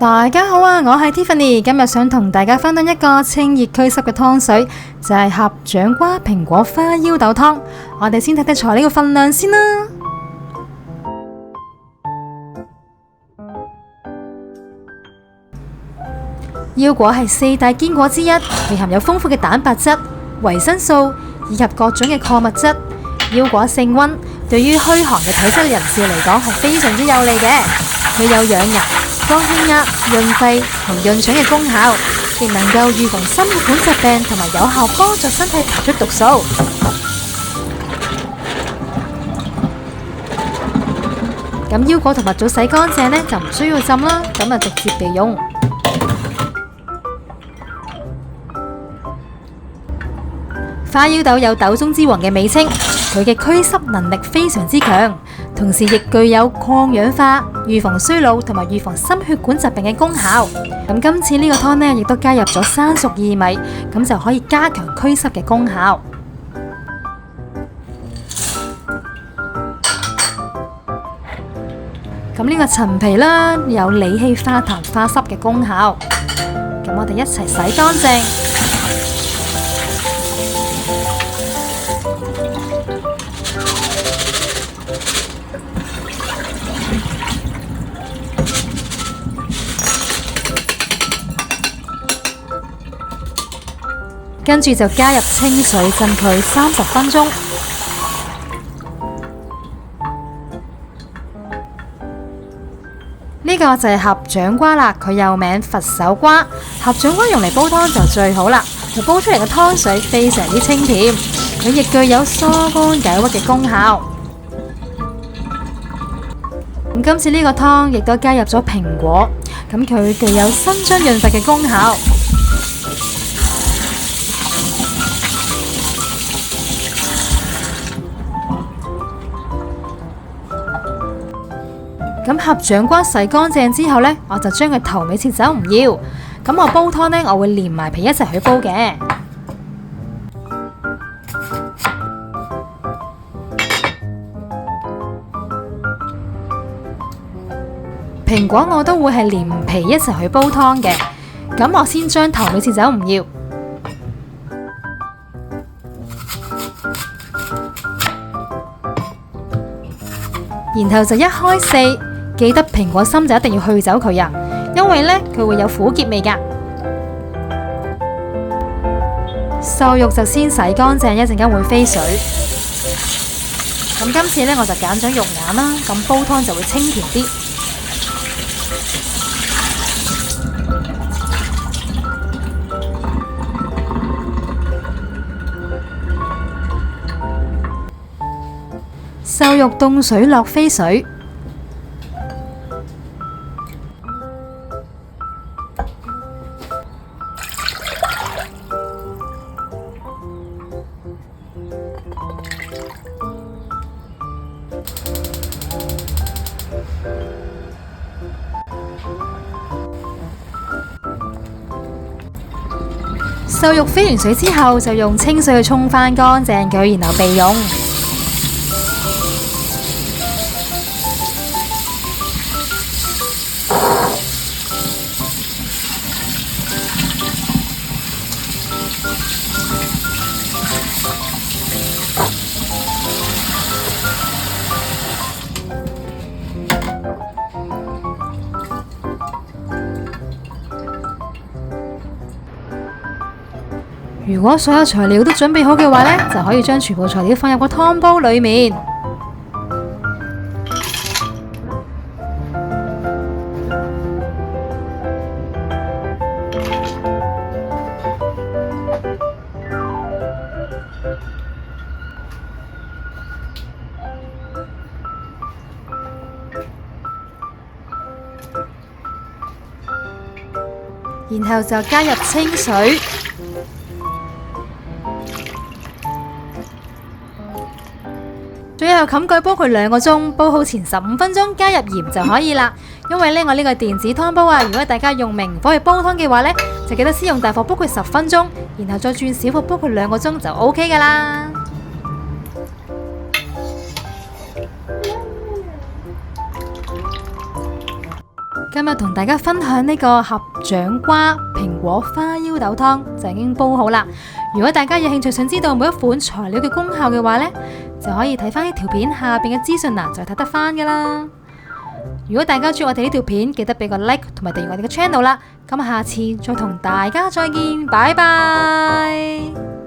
大家好啊，我係 Tiffany， 今日想同大家分享一個清熱祛濕嘅湯水，就係合掌瓜蘋果花腰豆湯。我哋先睇睇材料嘅份量先啦。腰果係四大堅果之一，佢含有豐富嘅蛋白質、維生素以及各種嘅礦物質。腰果性溫，對於虛寒嘅體質人士嚟講係非常之有利嘅。佢有養顏、降血壓、潤肺同潤腸嘅功效，亦能夠預防心血管疾病，同埋有效幫助身體排出毒素。咁腰果同蜜棗洗乾淨呢，就唔需要浸啦，咁啊直接備用。花腰豆有豆中之王嘅美稱，佢嘅驅濕能力非常之強，同時亦具有抗氧化、預防衰老同埋預防心血管疾病嘅功效。咁今次呢個湯呢，亦都加入咗生熟薏米，咁就可以加強驅濕嘅功效。咁呢個陳皮啦，有理氣化痰化濕嘅功效。咁我哋一齊洗乾淨。跟住就加入清水浸佢30分鐘。呢個就係合掌瓜啦，佢又名佛手瓜。合掌瓜用嚟煲湯就最好啦，佢煲出嚟嘅湯水非常之清甜，佢亦具有疏肝解鬱嘅功效。咁今次呢個湯亦都加入咗蘋果，咁佢具有生津潤肺嘅功效。咁合掌瓜洗乾淨之後呢，我就將佢頭尾切走唔要。咁我煲湯呢，我會連埋皮一齊去煲嘅。蘋果我都會係連皮一齊去煲湯嘅。咁我先將頭尾切走唔要。然後就一開四。記得蘋果心就一定要去走佢啊，因為呢，佢會有苦澀味噶。瘦肉就先洗乾淨，一陣間會飛水。咁今次呢，我就揀咗肉眼啦，咁煲湯就會清甜啲。瘦肉凍水落飛水。瘦肉飛完水之後，就用清水去沖返乾淨佢，然後備用。如果所有材料都準備好嘅話呢，就可以將全部材料放入個湯煲裏面。然後就加入清水。最後冚蓋煲佢2個鐘，煲好前15分鐘，加入鹽就可以啦。因為呢，我呢個電子湯煲啊，如果大家用明火去煲湯嘅話呢，就記得先用大火煲佢10分鐘，然後再轉小火煲佢2個鐘就 OK 噶啦。今日同大家分享呢個合掌瓜蘋果花腰豆湯就已經煲好啦。如果大家有興趣想知道每一款材料嘅功效嘅話呢，就可以睇翻呢條片下邊嘅資訊欄就睇得翻噶啦。如果大家中意我哋呢條片，記得俾個 like 同埋訂閱我哋嘅 channel 啦。咁下次再同大家再見，拜拜。